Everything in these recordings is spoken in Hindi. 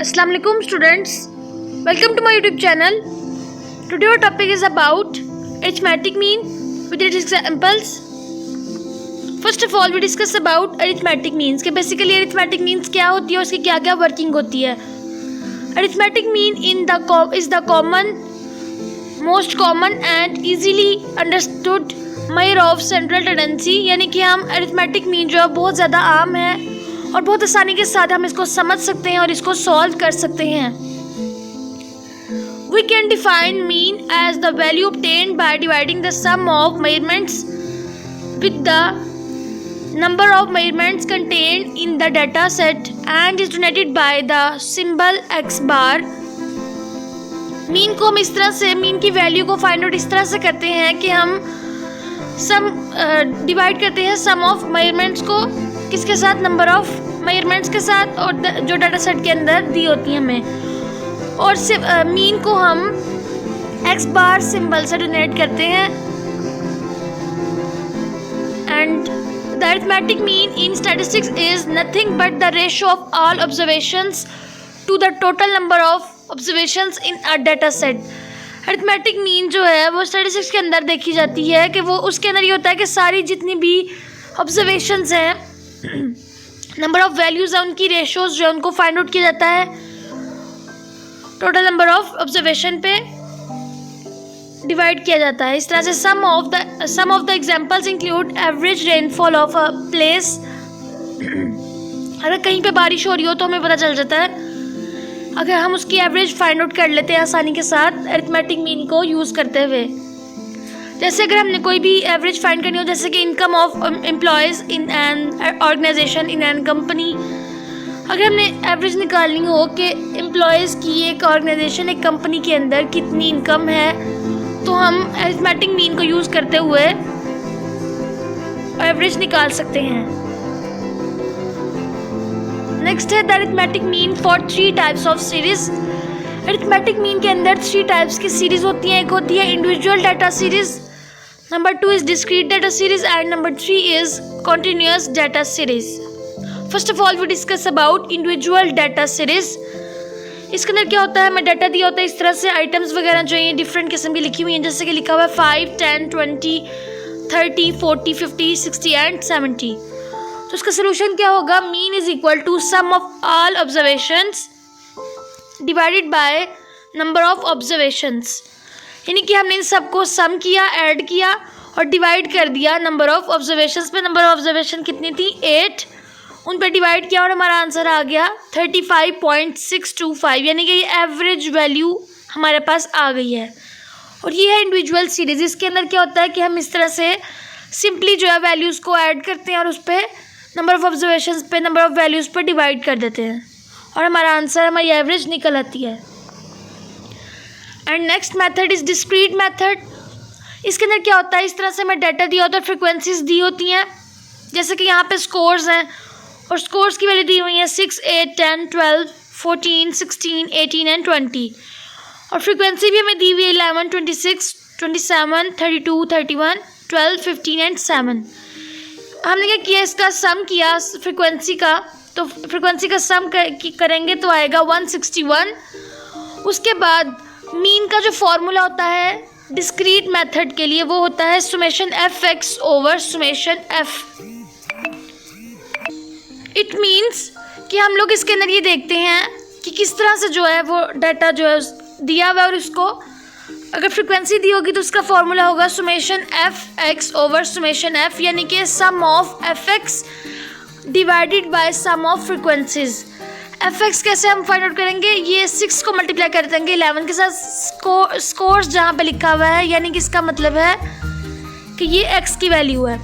Assalamu alaikum students, welcome to my YouTube channel. Today our topic is about arithmetic mean with its examples. First of all we discuss about arithmetic means कि basically arithmetic means क्या होती है, उसकी क्या क्या वर्किंग होती है. Arithmetic mean is the most common and easily understood measure of central tendency, यानी कि हम arithmetic mean जो है बहुत ज़्यादा आम है और बहुत आसानी के साथ हम इसको समझ सकते हैं और इसको सॉल्व कर सकते हैं. We can define mean as the value obtained by dividing the sum of measurements with the number of measurements contained in the data set and is denoted by the symbol x bar. Mean को हम इस तरह से मीन की वैल्यू को फाइंड आउट इस तरह से करते हैं कि हम सम डिवाइड करते हैं सम ऑफ मेजरमेंट्स को किसके साथ, नंबर ऑफ मेजरमेंट्स के साथ, और जो डाटा सेट के अंदर दी होती है हमें, और मीन को हम एक्स बार सिंबल से डिनोट करते हैं. And the arithmetic mean in statistics is nothing but the ratio of all observations to the total number of observations in a data set. Arithmetic mean जो है वो स्टैटिस्टिक्स के अंदर देखी जाती है कि वो उसके अंदर ये होता है कि सारी जितनी भी ऑब्जर्वेशंस हैं, नंबर ऑफ वैल्यूज़ हैं, उनकी रेशियोज जो है उनको फाइंड आउट किया जाता है टोटल नंबर ऑफ ऑब्जर्वेशन पे डिवाइड किया जाता है. इस तरह से sum of the examples include average rainfall of a place. अगर कहीं पे बारिश हो रही हो तो हमें पता चल जाता है, अगर हम उसकी एवरेज फाइंड आउट कर लेते हैं आसानी के साथ अरिथमेटिक मीन को यूज़ करते हुए. जैसे अगर हमने कोई भी एवरेज फाइंड करनी हो, जैसे कि income of employees in an organisation in an company, अगर हमने एवरेज निकालनी हो कि एम्प्लॉयज़ की एक ऑर्गेनाइजेशन एक कंपनी के अंदर कितनी इनकम है, तो हम अरिथमेटिक मीन को यूज़ करते हुए एवरेज निकाल सकते हैं. नेक्स्ट है the arithmetic mean for 3 types of series. Arithmetic mean के अंदर 3 टाइप्स की सीरीज होती हैं. एक होती है individual data series, number 2 is discrete data series and number 3 is continuous data series. First of all we discuss about individual data series. इसके अंदर क्या होता है, हमें डाटा दिया होता है इस तरह से, आइटम्स वगैरह जो हैं डिफरेंट किस्म की लिखी हुई हैं, जैसे कि लिखा हुआ है 5, 10, 20, 30, 40, 50, 60 एंड 70. तो इसका सोल्यूशन क्या होगा, mean is equal to sum of all observations divided by number of observations. यानी कि हमने इन सबको सम किया, ऐड किया और डिवाइड कर दिया नंबर ऑफ ऑब्जर्वेशंस पे. नंबर ऑफ ऑब्जर्वेशन कितनी थी, 8, उन पे डिवाइड किया और हमारा आंसर आ गया 35.625. यानी कि ये एवरेज वैल्यू हमारे पास आ गई है. और ये है इंडिविजुअल सीरीज. इसके अंदर क्या होता है कि हम इस तरह से सिंपली जो है वैल्यूज़ को ऐड करते हैं और उस पर नंबर ऑफ ऑब्जर्वेशंस पे नंबर ऑफ वैल्यूज़ पर डिवाइड कर देते हैं और हमारा आंसर, हमारी एवरेज निकल आती है. And next method is discrete method. इसके अंदर क्या होता है, इस तरह से हमें डाटा दिया होता है, फ्रिक्वेंसीज दी होती हैं, जैसे कि यहाँ पे स्कोर्स हैं और स्कोर्स की वैल्यू दी हुई है 6, 8, 10, 12, 14, 16, 18 एंड 20. और फ्रिक्वेंसी भी हमें दी हुई है 11, 26, 27, 32, 31, 12, 15 एंड 7. हमने क्या किया, इसका सम किया फ्रिक्वेंसी का, तो फ्रिक्वेंसी का सम करेंगे तो आएगा 161. उसके बाद मीन का जो फॉर्मूला होता है डिस्क्रीट मेथड के लिए वो होता है summation f x over summation F. It means कि हम लोग इसके अंदर ये देखते हैं कि किस तरह से जो है वो डाटा जो है दिया हुआ है, और उसको अगर फ्रिक्वेंसी दी होगी तो उसका फॉर्मूला होगा summation f x over summation f, यानी कि sum of f x divided by sum of frequencies. F x कैसे हम फाइंड आउट करेंगे, ये 6 को मल्टीप्लाई कर देंगे 11 के साथ, स्कोर्स जहाँ पे लिखा हुआ है, यानी कि इसका मतलब है कि ये एक्स की वैल्यू है.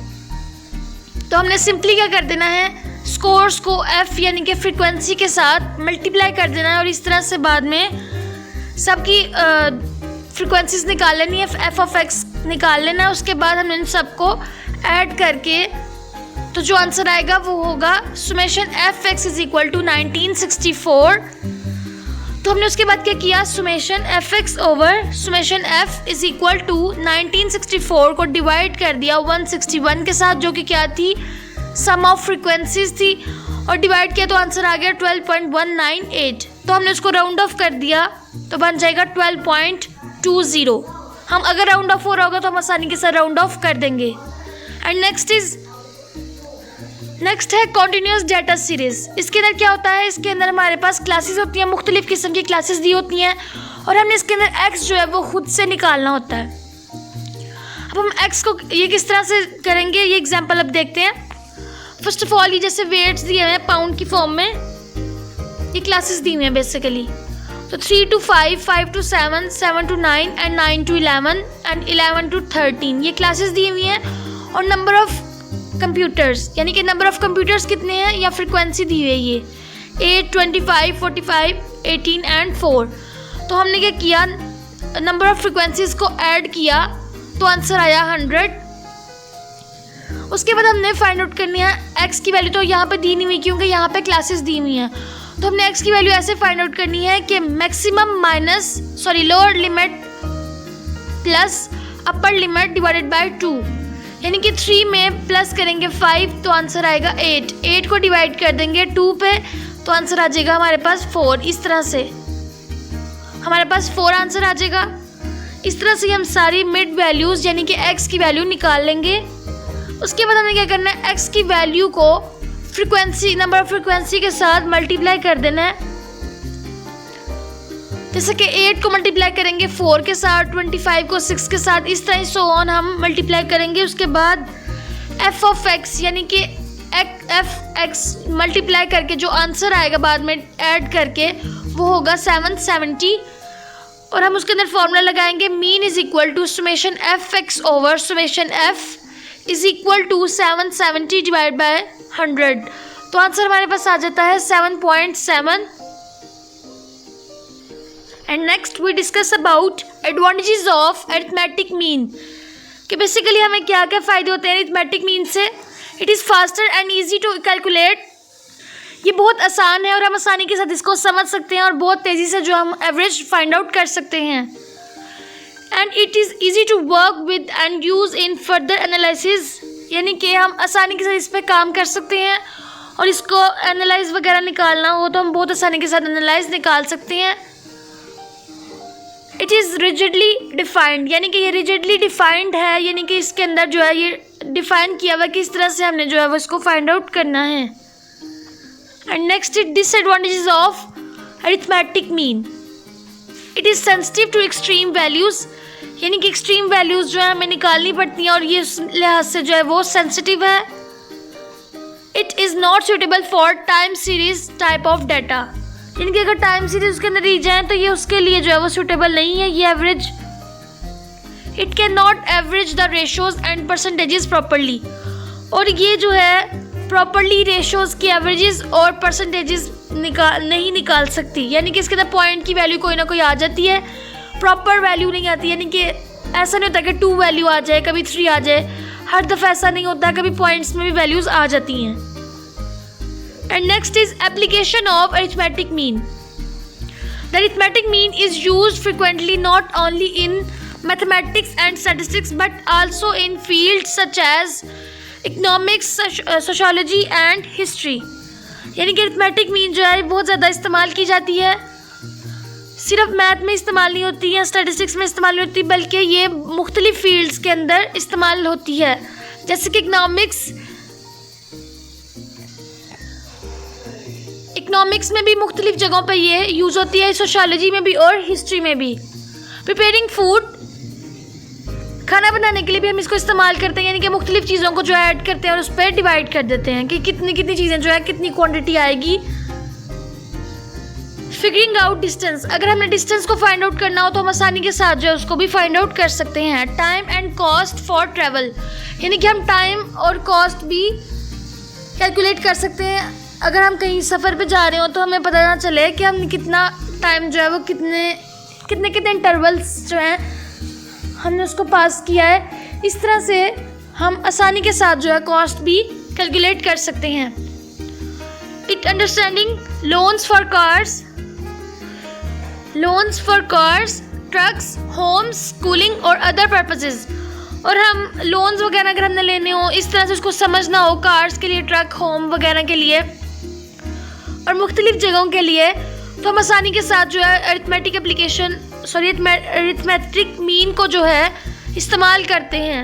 तो हमने सिंपली क्या कर देना है, स्कोर्स को एफ यानी कि फ्रिक्वेंसी के साथ मल्टीप्लाई कर देना है और इस तरह से बाद में सबकी फ्रिक्वेंसीज निकाल लेनी है, एफ ऑफ एक्स निकाल लेना है. उसके बाद हमने इन सबको ऐड करके तो जो आंसर आएगा वो होगा summation f x is equal to 1964. तो हमने उसके बाद क्या किया, summation f x over summation f is equal to 1964 को डिवाइड कर दिया 161 के साथ, जो कि क्या थी, सम ऑफ फ्रिक्वेंसीज थी, और डिवाइड किया तो आंसर आ गया 12.198. तो हमने उसको राउंड ऑफ कर दिया तो बन जाएगा 12.20। हम अगर राउंड ऑफ हो रहा होगा तो हम आसानी के साथ राउंड ऑफ कर देंगे। एंड नेक्स्ट है कॉन्टिन्यूस डेटा सीरीज। इसके अंदर क्या होता है, इसके अंदर हमारे पास क्लासेस होती हैं, मुख्तलिफ किस्म की क्लासेस दी होती हैं और हमने इसके अंदर एक्स जो है वो खुद से निकालना होता है। अब हम एक्स को ये किस तरह से करेंगे, ये एग्जांपल अब देखते हैं। फर्स्ट ऑफ ऑल ये जैसे वेट्स दिए हुए हैं पाउंड की फॉर्म में, ये क्लासेस दी हुई हैं बेसिकली। तो 3 to 5, 5 to 7, 7 to 9 and 9 to 11 and 11 to 13 ये क्लासेस दी हुई हैं। और नंबर ऑफ कंप्यूटर्स यानी कि नंबर ऑफ कंप्यूटर्स कितने हैं या फ्रिक्वेंसी दी हुई है ये 8, 25, 45, 18 एंड 4। तो हमने क्या किया, नंबर ऑफ फ्रिक्वेंसीज को ऐड किया तो आंसर आया 100। उसके बाद हमने फाइंड आउट करनी है एक्स की वैल्यू। तो यहाँ पे दी नहीं हुई क्योंकि यहाँ पे क्लासेस दी हुई हैं, तो हमने एक्स की वैल्यू ऐसे फाइंड आउट करनी है कि lower limit plus upper limit divided by 2, यानी कि 3 में प्लस करेंगे 5 तो आंसर आएगा 8। 8 को डिवाइड कर देंगे 2 पे तो आंसर आ जाएगा हमारे पास 4। इस तरह से हमारे पास 4 आंसर आ जाएगा। इस तरह से हम सारी मिड वैल्यूज़ यानी कि एक्स की वैल्यू निकाल लेंगे। उसके बाद हमें क्या करना है, एक्स की वैल्यू को फ्रीक्वेंसी नंबर ऑफ फ्रीक्वेंसी के साथ मल्टीप्लाई कर देना है। जैसे कि 8 को मल्टीप्लाई करेंगे 4 के साथ, 25 को 6 के साथ, इस तरह सो ऑन हम मल्टीप्लाई करेंगे। उसके बाद एफ ऑफ एक्स यानी कि एफ एक्स मल्टीप्लाई करके जो आंसर आएगा बाद में ऐड करके वो होगा 770। और हम उसके अंदर फॉर्मूला लगाएंगे mean is equal to summation f x over summation f is equal to 770 divide by 100। तो आंसर हमारे पास आ जाता है 7.7। And next we discuss about advantages of arithmetic mean कि बेसिकली हमें क्या क्या फ़ायदे होते हैं अरिथमेटिक मीन से। It is faster and easy to calculate, ये बहुत आसान है और हम आसानी के साथ इसको समझ सकते हैं और बहुत तेज़ी से जो हम एवरेज फाइंड आउट कर सकते हैं। And it is easy to work with and use in further analysis, यानी कि हम आसानी के साथ इस पर काम कर सकते हैं और इसको एनालाइज वगैरह निकालना हो तो हम बहुत आसानी के साथ एनालाइज निकाल सकते हैं। इट इज़ रिजिडली डिफाइंड, यानी कि ये रिजिडली डिफाइंड है, यानी कि इसके अंदर जो है ये डिफाइन किया हुआ किस तरह से हमने जो है वो इसको फाइंड आउट करना है। And next it disadvantages of arithmetic mean. It is sensitive to extreme values, यानी कि एक्सट्रीम वैल्यूज़ जो है हमें निकालनी पड़ती हैं और ये इस लिहाज से जो है वो सेंसिटिव है। It is not suitable for time series type of data, यानी कि अगर टाइम सीरीज उसके अंदर दी जाए तो ये उसके लिए जो है वो सूटेबल नहीं है। ये average it can not average the ratios and percentages properly, और ये जो है प्रॉपरली रेशोज़ की एवरेजेस और परसेंटेजेस नहीं निकाल सकती, यानी कि इसके अंदर पॉइंट की वैल्यू कोई ना कोई आ जाती है, प्रॉपर वैल्यू नहीं आती, यानी कि ऐसा नहीं होता कि 2 वैल्यू आ जाए कभी 3 आ जाए, हर दफ़ा ऐसा नहीं होता, कभी पॉइंट्स में भी वैल्यूज़ आ जाती हैं। And next is application of arithmetic mean. The arithmetic mean is used frequently not only in mathematics and statistics but also in fields such as economics, sociology and history, यानी कि अरिथमेटिक मीन जो है बहुत ज़्यादा इस्तेमाल की जाती है। सिर्फ मैथ में इस्तेमाल नहीं होती है, स्टैटिस्टिक्स में इस्तेमाल नहीं होती, बल्कि ये मुख्तलिफ फील्ड्स के अंदर इस्तेमाल होती है। जैसे कि इकोनॉमिक्स में भी मुख्तलिफ जगहों पर ये यूज़ होती है, सोशियोलॉजी में भी और हिस्ट्री में भी। प्रिपेयरिंग फूड, खाना बनाने के लिए भी हम इसको इस्तेमाल करते हैं, यानी कि मुख्तलिफ चीज़ों को जो ऐड करते हैं और उस पर डिवाइड कर देते हैं कि कितनी कितनी चीज़ें जो है कितनी क्वांटिटी आएगी। फिगरिंग आउट डिस्टेंस, अगर हमने डिस्टेंस को फाइंड आउट करना हो तो हम आसानी के साथ जो है उसको भी फाइंड आउट कर सकते हैं। Time and cost for travel, यानी कि हम टाइम और कॉस्ट भी कैलकुलेट कर सकते हैं। अगर हम कहीं सफ़र पे जा रहे हो तो हमें पता ना चले कि हम कितना टाइम जो है वो कितने इंटरवल्स जो हैं हमने उसको पास किया है। इस तरह से हम आसानी के साथ जो है कॉस्ट भी कैलकुलेट कर सकते हैं। It understanding loans for cars, trucks, homes, schooling और अदर पर्पसेस, और हम लोन्स वगैरह अगर हमने लेने हो इस तरह से उसको समझना हो, कार्स के लिए, ट्रक, होम वगैरह के लिए और मुख्तलिफ जगहों के लिए। तो हम आसानी के साथ जो है अरिथमेटिक मीन को जो है इस्तेमाल करते हैं।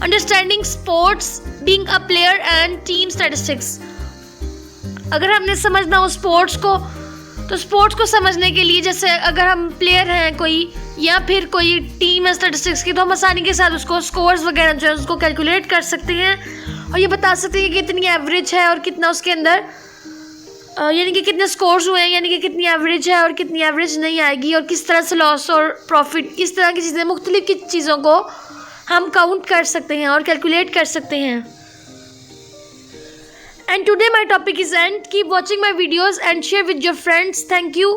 Understanding sports being a player and team statistics, अगर हमने समझना हो स्पोर्ट्स को, तो स्पोर्ट्स को समझने के लिए जैसे अगर हम प्लेयर हैं कोई या फिर कोई टीम है स्टैटिस्टिक्स की, तो हम आसानी के साथ उसको स्कोर्स वगैरह जो है उसको कैलकुलेट कर सकते हैं और ये बता सकते हैं कि कितनी एवरेज है और कितना उसके अंदर यानी कि कितने स्कोर्स हुए हैं, यानी कि कितनी एवरेज है और कितनी एवरेज नहीं आएगी, और किस तरह से लॉस और प्रॉफिट, इस तरह की चीज़ें, मुख्तलिफ की चीज़ों को हम काउंट कर सकते हैं और कैलकुलेट कर सकते हैं। And today my topic is end. Keep watching my videos and share with your friends. Thank you.